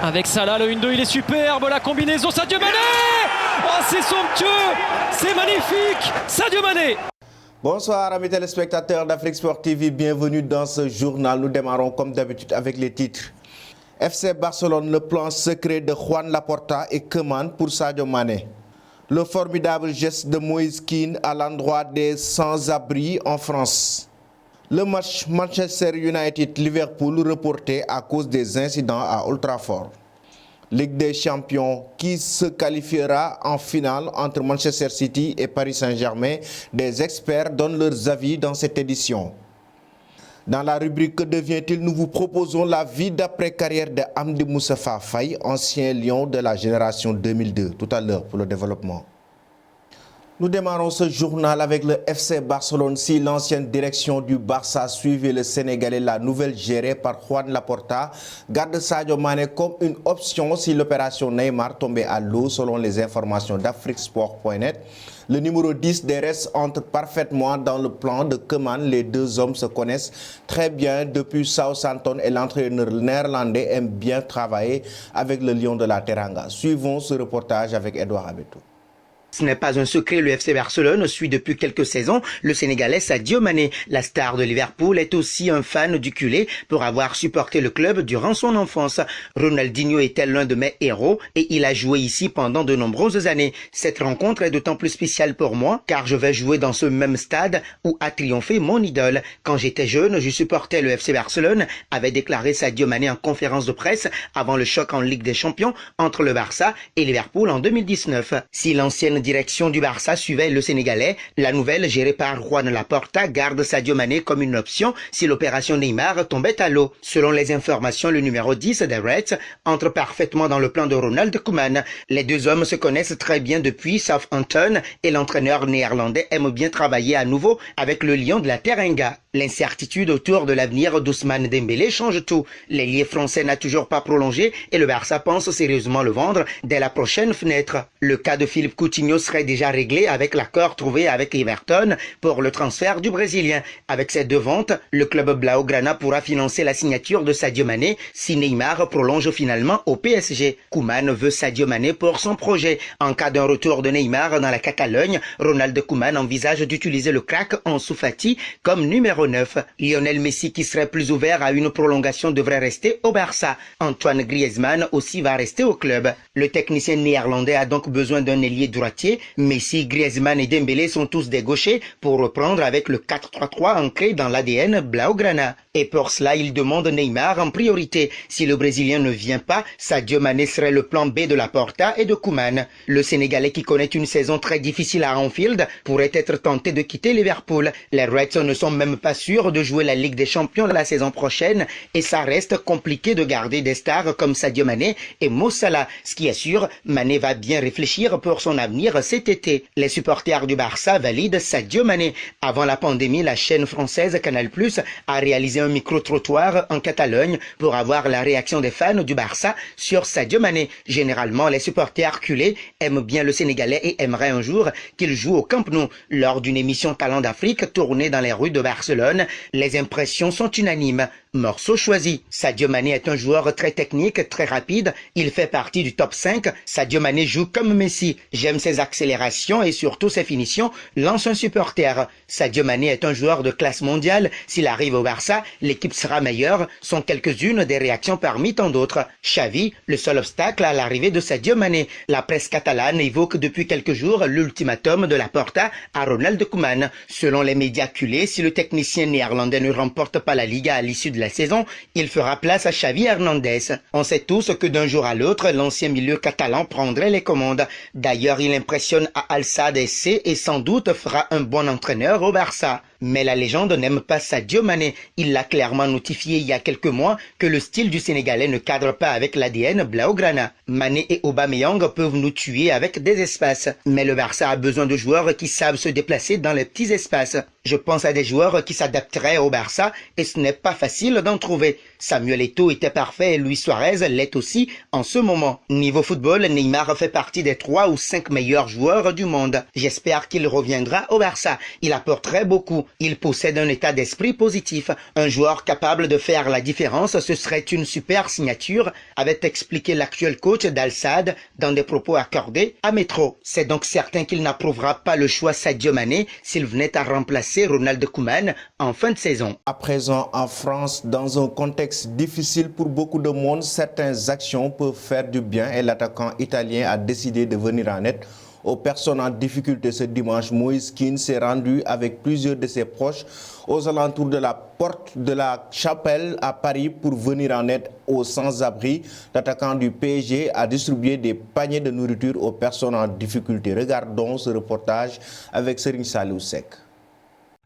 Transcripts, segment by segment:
Avec Salah, le 1-2, il est superbe, la combinaison, Sadio Mané. Oh, c'est somptueux, c'est magnifique, Sadio Mané. Bonsoir amis téléspectateurs d'Afrique Sport TV, bienvenue dans ce journal. Nous démarrons comme d'habitude avec les titres. FC Barcelone, le plan secret de Juan Laporta et Koeman pour Sadio Mané. Le formidable geste de Moïse Kean à l'endroit des sans-abri en France. Le match Manchester United-Liverpool reporté à cause des incidents à Old Trafford. Ligue des champions qui se qualifiera en finale entre Manchester City et Paris Saint-Germain. Des experts donnent leurs avis dans cette édition. Dans la rubrique Que devient-il, nous vous proposons la vie d'après-carrière de Hamdi Moustapha Faye, ancien lion de la génération 2002. Tout à l'heure pour le développement. Nous démarrons ce journal avec le FC Barcelone. Si l'ancienne direction du Barça suivait le Sénégalais, la nouvelle gérée par Juan Laporta garde Sadio Mané comme une option si l'opération Neymar tombait à l'eau, selon les informations d'AfriqueSport.net. Le numéro 10 des restes entre parfaitement dans le plan de Koeman. Les deux hommes se connaissent très bien depuis Southampton et l'entraîneur néerlandais aime bien travailler avec le Lion de la Teranga. Suivons ce reportage avec Edouard Abetou. Ce n'est pas un secret, le FC Barcelone suit depuis quelques saisons le Sénégalais Sadio Mané. La star de Liverpool est aussi un fan du culé pour avoir supporté le club durant son enfance. Ronaldinho était l'un de mes héros et il a joué ici pendant de nombreuses années. Cette rencontre est d'autant plus spéciale pour moi car je vais jouer dans ce même stade où a triomphé mon idole. Quand j'étais jeune, je supportais le FC Barcelone, avait déclaré Sadio Mané en conférence de presse avant le choc en Ligue des Champions entre le Barça et Liverpool en 2019. Si l'ancienne direction du Barça suivait le Sénégalais, la nouvelle gérée par Juan Laporta garde Sadio Mané comme une option si l'opération Neymar tombait à l'eau. Selon les informations, le numéro 10 des Reds entre parfaitement dans le plan de Ronald Koeman. Les deux hommes se connaissent très bien depuis Southampton et l'entraîneur néerlandais aime bien travailler à nouveau avec le Lion de la Teranga. L'incertitude autour de l'avenir d'Ousmane Dembélé change tout. L'ailier français n'a toujours pas prolongé et le Barça pense sérieusement le vendre dès la prochaine fenêtre. Le cas de Philippe Coutinho serait déjà réglé avec l'accord trouvé avec Everton pour le transfert du Brésilien. Avec ces deux ventes, le club Blaugrana pourra financer la signature de Sadio Mané si Neymar prolonge finalement au PSG. Koeman veut Sadio Mané pour son projet. En cas d'un retour de Neymar dans la Catalogne, Ronald Koeman envisage d'utiliser le crack Ansu Fati comme numéro 9. Lionel Messi, qui serait plus ouvert à une prolongation, devrait rester au Barça. Antoine Griezmann aussi va rester au club. Le technicien néerlandais a donc besoin d'un ailier droitier. Messi, Griezmann et Dembélé sont tous des gauchers pour reprendre avec le 4-3-3 ancré dans l'ADN Blaugrana. Et pour cela, il demande Neymar en priorité. Si le Brésilien ne vient pas, Sadio Mané serait le plan B de Laporta et de Koeman. Le Sénégalais, qui connaît une saison très difficile à Anfield, pourrait être tenté de quitter Liverpool. Les Reds ne sont même pas sûrs de jouer la Ligue des Champions la saison prochaine et ça reste compliqué de garder des stars comme Sadio Mané et Mo Salah. Ce qui est sûr, Mané va bien réfléchir pour son avenir cet été. Les supporters du Barça valident Sadio Mané. Avant la pandémie, la chaîne française Canal+ a réalisé un micro-trottoir en Catalogne pour avoir la réaction des fans du Barça sur Sadio Mané. Généralement, les supporters culés aiment bien le Sénégalais et aimeraient un jour qu'il joue au Camp Nou. Lors d'une émission Talent d'Afrique tournée dans les rues de Barcelone, les impressions sont unanimes. Morceau choisi. Sadio Mané est un joueur très technique, très rapide. Il fait partie du top 5. Sadio Mané joue comme Messi. J'aime ses accélérations et surtout ses finitions, lance un supporter. Sadio Mané est un joueur de classe mondiale. S'il arrive au Barça, l'équipe sera meilleure. Sont quelques-unes des réactions parmi tant d'autres. Xavi, le seul obstacle à l'arrivée de Sadio Mané. La presse catalane évoque depuis quelques jours l'ultimatum de Laporta à Ronald Koeman. Selon les médias culés, si le technicien néerlandais ne remporte pas la Liga à l'issue de la saison, il fera place à Xavi Hernandez. On sait tous que d'un jour à l'autre, l'ancien milieu catalan prendrait les commandes. D'ailleurs, il impressionne à Al Sadd SC et sans doute fera un bon entraîneur au Barça. Mais la légende n'aime pas Sadio Mané. Il l'a clairement notifié il y a quelques mois que le style du Sénégalais ne cadre pas avec l'ADN Blaugrana. Mané et Aubameyang peuvent nous tuer avec des espaces. Mais le Barça a besoin de joueurs qui savent se déplacer dans les petits espaces. Je pense à des joueurs qui s'adapteraient au Barça et ce n'est pas facile d'en trouver. Samuel Eto'o était parfait et Luis Suarez l'est aussi en ce moment. Niveau football, Neymar fait partie des 3 ou 5 meilleurs joueurs du monde. J'espère qu'il reviendra au Barça. Il apporterait beaucoup. Il possède un état d'esprit positif. Un joueur capable de faire la différence, ce serait une super signature, avait expliqué l'actuel coach d'Al-Sadd dans des propos accordés à Metro. C'est donc certain qu'il n'approuvera pas le choix Sadio Mané s'il venait à remplacer Ronald Koeman en fin de saison. À présent, en France, dans un contexte difficile pour beaucoup de monde, certaines actions peuvent faire du bien et l'attaquant italien a décidé de venir en aide aux personnes en difficulté. Ce dimanche, Moïse Kean s'est rendu avec plusieurs de ses proches aux alentours de la porte de la Chapelle à Paris pour venir en aide aux sans-abri. L'attaquant du PSG a distribué des paniers de nourriture aux personnes en difficulté. Regardons ce reportage avec Serigne Saliou Seck.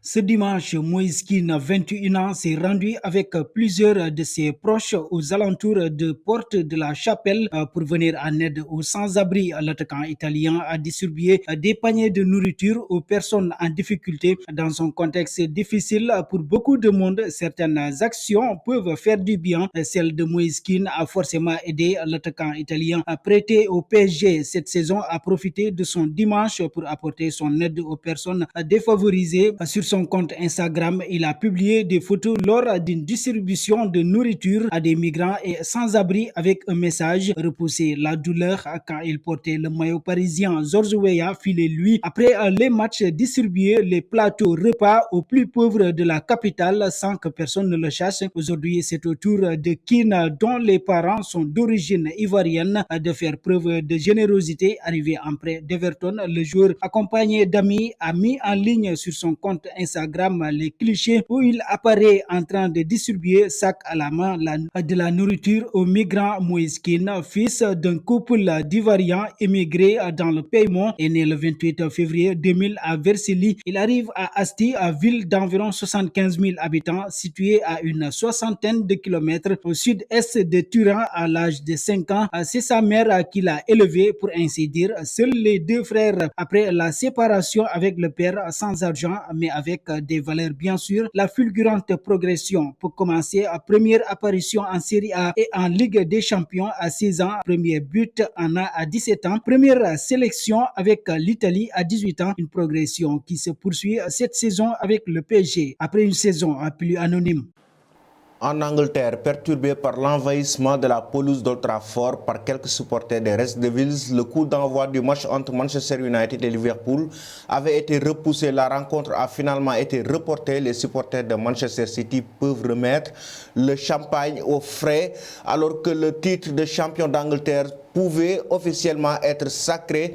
Ce dimanche, Moïse Kean, 21 ans, s'est rendu avec plusieurs de ses proches aux alentours de Porte de la Chapelle pour venir en aide aux sans-abri. L'attaquant italien a distribué des paniers de nourriture aux personnes en difficulté. Dans un contexte difficile pour beaucoup de monde, certaines actions peuvent faire du bien. Celle de Moïse Kean a forcément aidé l'attaquant italien à prêter au PSG cette saison, a profité de son dimanche pour apporter son aide aux personnes défavorisées. Sur son compte Instagram, il a publié des photos lors d'une distribution de nourriture à des migrants et sans-abri avec un message: repousser la douleur. Quand il portait le maillot parisien, Georges Weah filait lui après les matchs distribuer les plateaux repas aux plus pauvres de la capitale sans que personne ne le cherche. Aujourd'hui, c'est au tour de Kean, dont les parents sont d'origine ivoirienne, de faire preuve de générosité. Arrivé en prêt d'Everton, le joueur accompagné d'amis a mis en ligne sur son compte Instagram les clichés où il apparaît en train de distribuer sac à la main de la nourriture aux migrants. Moïse Kean, fils d'un couple d'Ivoiriens émigrés dans le Piémont, est né le 28 février 2000 à Vercelli. Il arrive à Asti, ville d'environ 75 000 habitants, située à une soixantaine de kilomètres au sud-est de Turin. À l'âge de 5 ans, c'est sa mère qui l'a élevé, pour ainsi dire. Seuls les deux frères, après la séparation avec le père, sans argent mais avec des valeurs bien sûr, la fulgurante progression pour commencer. Première apparition en Série A et en Ligue des Champions à 6 ans, premier but en A à 17 ans, première sélection avec l'Italie à 18 ans, une progression qui se poursuit cette saison avec le PSG après une saison plus anonyme. En Angleterre, perturbé par l'envahissement de la pelouse d'Old Trafford par quelques supporters des Red Devils, le coup d'envoi du match entre Manchester United et Liverpool avait été repoussé. La rencontre a finalement été reportée. Les supporters de Manchester City peuvent remettre le champagne aux frais alors que le titre de champion d'Angleterre pouvait officiellement être sacré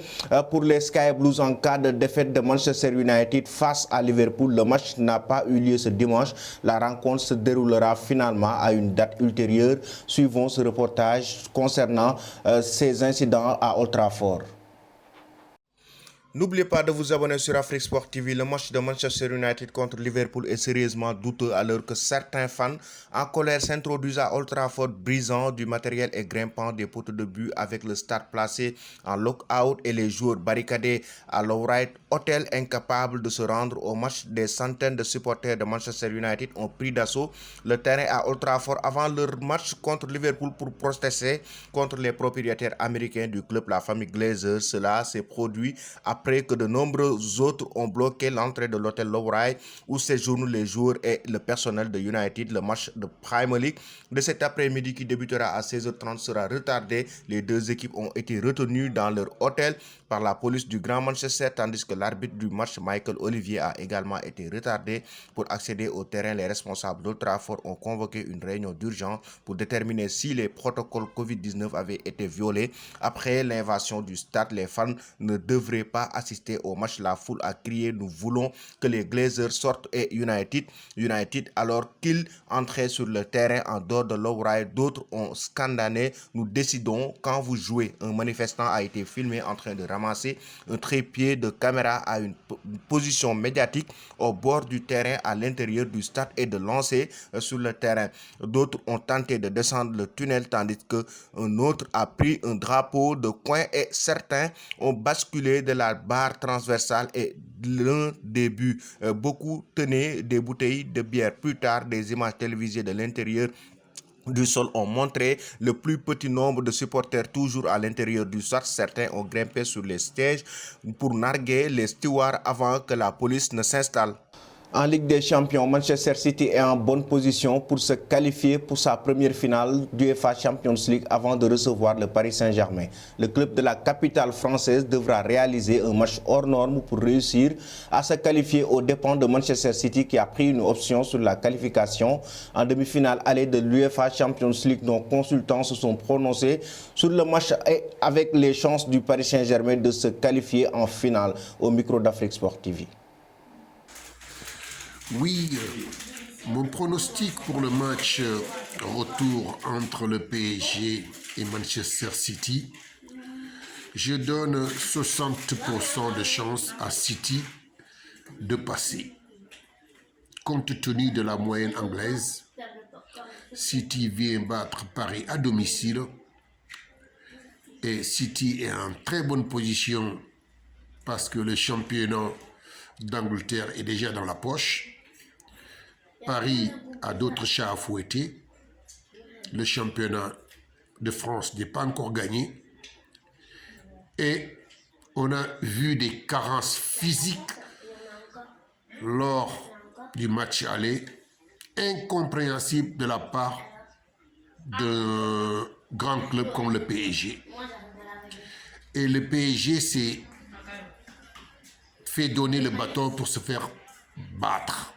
pour les Sky Blues en cas de défaite de Manchester United face à Liverpool. Le match n'a pas eu lieu ce dimanche. La rencontre se déroulera finalement à une date ultérieure. Suivons ce reportage concernant ces incidents à Old Trafford. N'oubliez pas de vous abonner sur Afrique Sport TV. Le match de Manchester United contre Liverpool est sérieusement douteux alors que certains fans en colère s'introduisent à Old Trafford, brisant du matériel et grimpant des poteaux de but avec le stade placé en lock-out et les joueurs barricadés à Lowright Hotel, incapables de se rendre au match. Des centaines de supporters de Manchester United ont pris d'assaut le terrain à Old Trafford avant leur match contre Liverpool pour protester contre les propriétaires américains du club, la famille Glazer. Cela s'est produit après que de nombreux autres ont bloqué l'entrée de l'hôtel Lowry où séjournent les joueurs et le personnel de United. Le match de Premier League de cet après-midi qui débutera à 16h30 sera retardé. Les deux équipes ont été retenues dans leur hôtel par la police du Grand Manchester, tandis que l'arbitre du match, Michael Olivier, a également été retardé. Pour accéder au terrain, les responsables d'Old Trafford ont convoqué une réunion d'urgence pour déterminer si les protocoles Covid-19 avaient été violés. Après l'invasion du stade, les fans ne devraient pas assister au match. La foule a crié: nous voulons que les Glazers sortent, et United alors qu'ils entraient sur le terrain en dehors de Lowry. D'autres ont scandé: nous décidons quand vous jouez. Un manifestant a été filmé en train de ramasser un trépied de caméra à une position médiatique au bord du terrain à l'intérieur du stade et de lancer sur le terrain. D'autres ont tenté de descendre le tunnel tandis qu'un autre a pris un drapeau de coin et certains ont basculé de la barre transversale et l'un des buts. Beaucoup tenaient des bouteilles de bière. Plus tard, des images télévisées de l'intérieur du sol ont montré le plus petit nombre de supporters toujours à l'intérieur du stade. Certains ont grimpé sur les sièges pour narguer les stewards avant que la police ne s'installe. En Ligue des Champions, Manchester City est en bonne position pour se qualifier pour sa première finale d'UEFA Champions League avant de recevoir le Paris Saint-Germain. Le club de la capitale française devra réaliser un match hors norme pour réussir à se qualifier aux dépens de Manchester City qui a pris une option sur la qualification en demi-finale allée de l'UEFA Champions League. Nos consultants se sont prononcés sur le match et avec les chances du Paris Saint-Germain de se qualifier en finale au micro d'Afrique Sport TV. Oui, mon pronostic pour le match retour entre le PSG et Manchester City, je donne 60% de chance à City de passer. Compte tenu de la moyenne anglaise, City vient battre Paris à domicile et City est en très bonne position parce que le championnat d'Angleterre est déjà dans la poche. Paris a d'autres chats à fouetter. Le championnat de France n'est pas encore gagné. Et on a vu des carences physiques lors du match aller, incompréhensibles de la part d'un grand club comme le PSG. Et le PSG s'est fait donner le bâton pour se faire battre,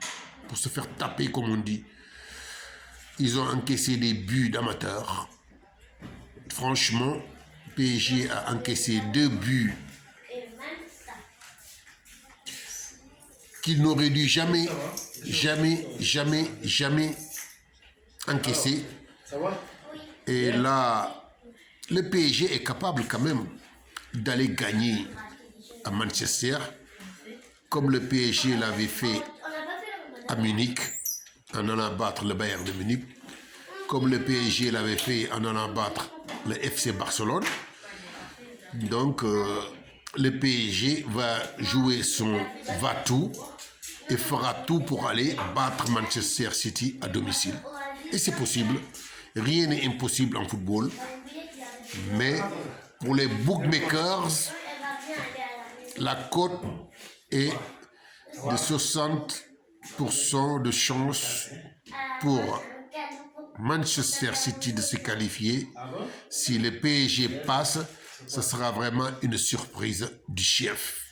pour se faire taper comme on dit. Ils ont encaissé des buts d'amateurs. Franchement, PSG a encaissé 2 buts qu'il n'aurait dû jamais encaisser. Et là, le PSG est capable quand même d'aller gagner à Manchester, comme le PSG l'avait fait à Munich, en allant battre le Bayern de Munich, comme le PSG l'avait fait en allant battre le FC Barcelone. Donc, le PSG va jouer son va-tout et fera tout pour aller battre Manchester City à domicile. Et c'est possible. Rien n'est impossible en football. Mais pour les bookmakers, la cote est de 60% de chance pour Manchester City de se qualifier. Si le PSG passe, ce sera vraiment une surprise du chef.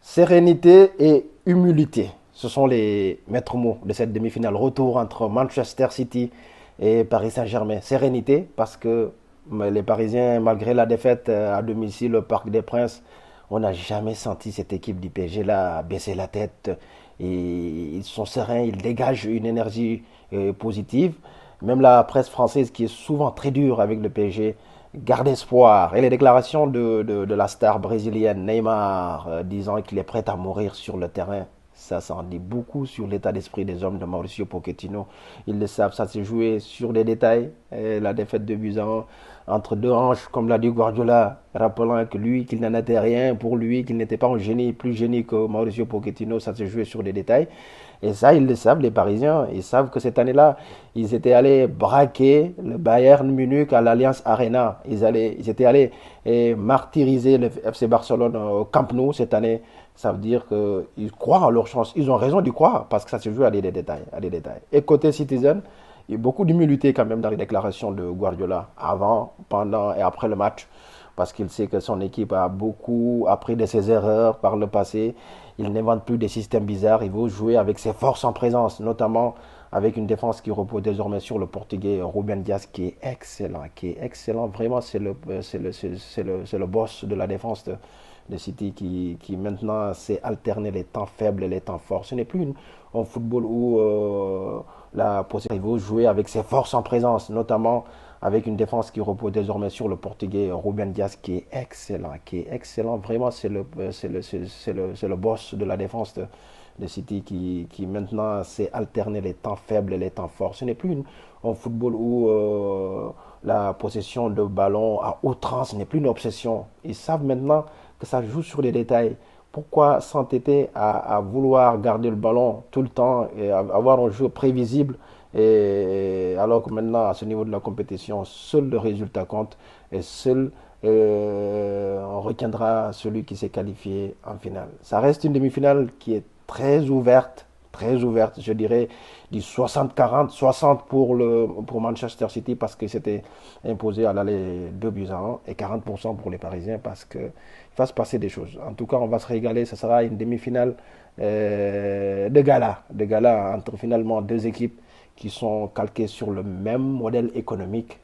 Sérénité et humilité, ce sont les maîtres mots de cette demi-finale. Retour entre Manchester City et Paris Saint-Germain. Sérénité parce que les Parisiens, malgré la défaite à domicile au Parc des Princes, on n'a jamais senti cette équipe du PSG là baisser la tête. Et ils sont sereins, ils dégagent une énergie positive. Même la presse française, qui est souvent très dure avec le PSG, garde espoir. Et les déclarations de la star brésilienne Neymar disant qu'il est prêt à mourir sur le terrain, ça s'en dit beaucoup sur l'état d'esprit des hommes de Mauricio Pochettino. Ils le savent, ça s'est joué sur des détails. Et la défaite de Busan entre deux hanches, comme l'a dit Guardiola, rappelant que lui, qu'il n'en était rien pour lui, qu'il n'était pas un génie, plus génie que Mauricio Pochettino, ça s'est joué sur des détails. Et ça, ils le savent, les Parisiens. Ils savent que cette année-là, ils étaient allés braquer le Bayern Munich à l'Allianz Arena. Ils étaient allés martyriser le FC Barcelone au Camp Nou cette année. Ça veut dire qu'ils croient en leur chance. Ils ont raison d'y croire parce que ça se joue à des détails. Et côté Citizen, il y a beaucoup d'humilité quand même dans les déclarations de Guardiola avant, pendant et après le match. Parce qu'il sait que son équipe a beaucoup appris de ses erreurs par le passé. Il n'invente plus des systèmes bizarres. Il veut jouer avec ses forces en présence, notamment avec une défense qui repose désormais sur le Portugais Ruben Dias, qui est excellent. Vraiment, c'est le boss de la défense de City qui maintenant sait alterner les temps faibles et les temps forts. Ce n'est plus un football où la possibilité de jouer avec ses forces en présence, notamment avec une défense qui repose désormais sur le Portugais Ruben Dias, qui est excellent. Vraiment, c'est le boss de la défense de City qui maintenant sait alterner les temps faibles et les temps forts. Ce n'est plus un football où la possession de ballon à outrance n'est plus une obsession. Ils savent maintenant que ça joue sur les détails. Pourquoi s'entêter à vouloir garder le ballon tout le temps et avoir un jeu prévisible alors que maintenant, à ce niveau de la compétition, seul le résultat compte et seul on retiendra celui qui s'est qualifié en finale. Ça reste une demi-finale qui est très ouverte, je dirais du 60-40, 60 pour Manchester City parce que c'était imposé à l'aller 2-1 et 40% pour les Parisiens parce qu'il va se passer des choses. En tout cas, on va se régaler, ce sera une demi-finale de gala entre finalement deux équipes qui sont calquées sur le même modèle économique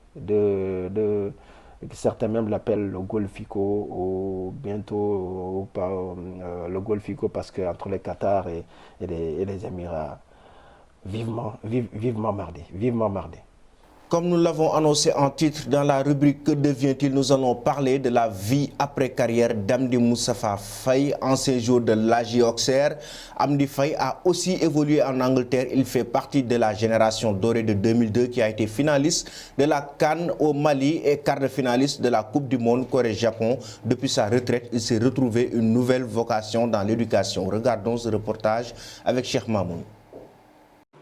certains même l'appellent le Golfico ou bientôt le Golfico parce qu'entre les Qatar et les Émirats, vivement mardi. Comme nous l'avons annoncé en titre dans la rubrique Que devient-il, nous allons parler de la vie après carrière d'Amdi Moustapha Faye, ancien joueur de l'AJ Auxerre. Amdi Faye a aussi évolué en Angleterre. Il fait partie de la génération dorée de 2002 qui a été finaliste de la CAN au Mali et quart de finaliste de la Coupe du Monde Corée-Japon. Depuis sa retraite, il s'est retrouvé une nouvelle vocation dans l'éducation. Regardons ce reportage avec Cheikh Mamoun.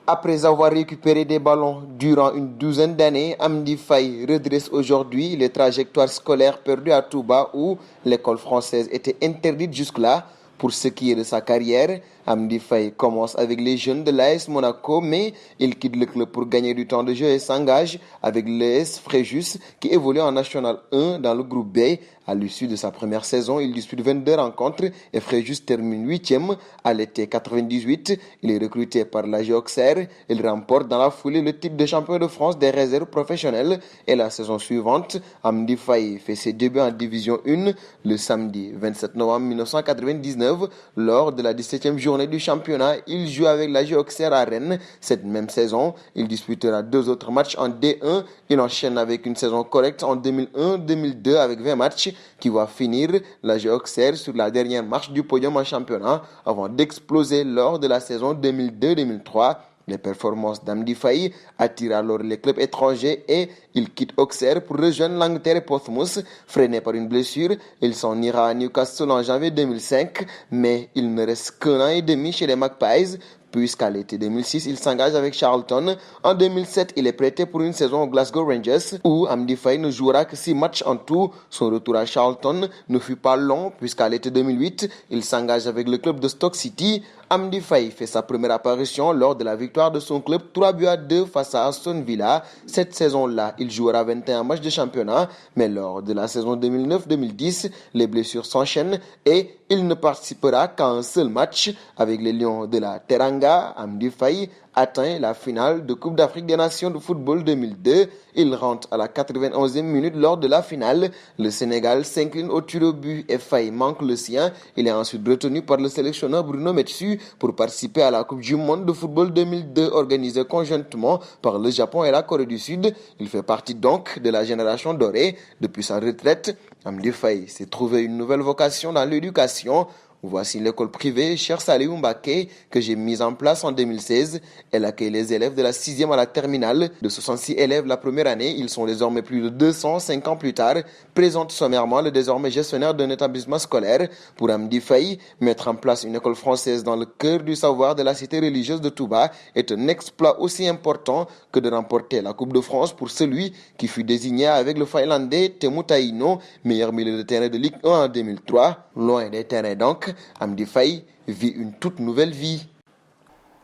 Après avoir récupéré des ballons durant une douzaine d'années, Amdi Faye redresse aujourd'hui les trajectoires scolaires perdues à Touba où l'école française était interdite jusque-là. Pour ce qui est de sa carrière, Amdi Faye commence avec les jeunes de l'AS Monaco, mais il quitte le club pour gagner du temps de jeu et s'engage avec l'AS Fréjus qui évolue en National 1 dans le groupe B. À l'issue de sa première saison, il dispute 22 rencontres et Fréjus termine 8e à l'été 98. Il est recruté par l'AJ Auxerre. Il remporte dans la foulée le titre de champion de France des réserves professionnelles. Et la saison suivante, Amdi Faye fait ses débuts en Division 1 le samedi 27 novembre 1999. Lors de la 17e journée du championnat, il joue avec l'AJ Auxerre à Rennes. Cette même saison, il disputera 2 autres matchs en D1. Il enchaîne avec une saison correcte en 2001-2002 avec 20 matchs qui va finir l'AJ Auxerre sur la dernière marche du podium en championnat avant d'exploser lors de la saison 2002-2003. Les performances d'Amdi Faye attirent alors les clubs étrangers et il quitte Auxerre pour rejoindre l'Angleterre et Portsmouth. Freiné par une blessure, il s'en ira à Newcastle en janvier 2005, mais il ne reste qu'un an et demi chez les Magpies, puisqu'à l'été 2006, il s'engage avec Charlton. En 2007, il est prêté pour une saison aux Glasgow Rangers, où Amdi Faye ne jouera que 6 matchs en tout. Son retour à Charlton ne fut pas long, puisqu'à l'été 2008, il s'engage avec le club de Stoke City. Amdi Faye fait sa première apparition lors de la victoire de son club 3-2 face à Aston Villa. Cette saison-là, il jouera 21 matchs de championnat, mais lors de la saison 2009-2010, les blessures s'enchaînent et il ne participera qu'à un seul match. Avec les Lions de la Teranga, Amdi Faye atteint la finale de Coupe d'Afrique des Nations de football 2002. Il rentre à la 91e minute lors de la finale. Le Sénégal s'incline au tir au but et Faye manque le sien. Il est ensuite retenu par le sélectionneur Bruno Metsu pour participer à la Coupe du Monde de football 2002 organisée conjointement par le Japon et la Corée du Sud. Il fait partie donc de la génération dorée. Depuis sa retraite, Amdi Faye s'est trouvé une nouvelle vocation dans l'éducation. Voici l'école privée Cheikh Saliou Mbacké que j'ai mise en place en 2016. Elle accueille les élèves de la 6e à la terminale. De 66 élèves la première année, ils sont désormais plus de 205 ans plus tard. Présente sommairement le désormais gestionnaire d'un établissement scolaire. Pour Amdi Faye, mettre en place une école française dans le cœur du savoir de la cité religieuse de Touba est un exploit aussi important que de remporter la Coupe de France pour celui qui fut désigné avec le Finlandais Teemu Taino, meilleur milieu de terrain de Ligue 1 en 2003. Loin des terrains donc, Amdi Faye vit une toute nouvelle vie.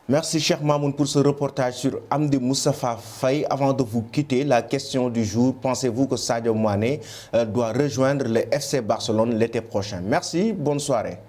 Merci Cheikh Mamoun pour ce reportage sur Amdi Moustapha Faye. Avant de vous quitter, la question du jour, pensez-vous que Sadio Mané doit rejoindre le FC Barcelone l'été prochain? Merci, bonne soirée.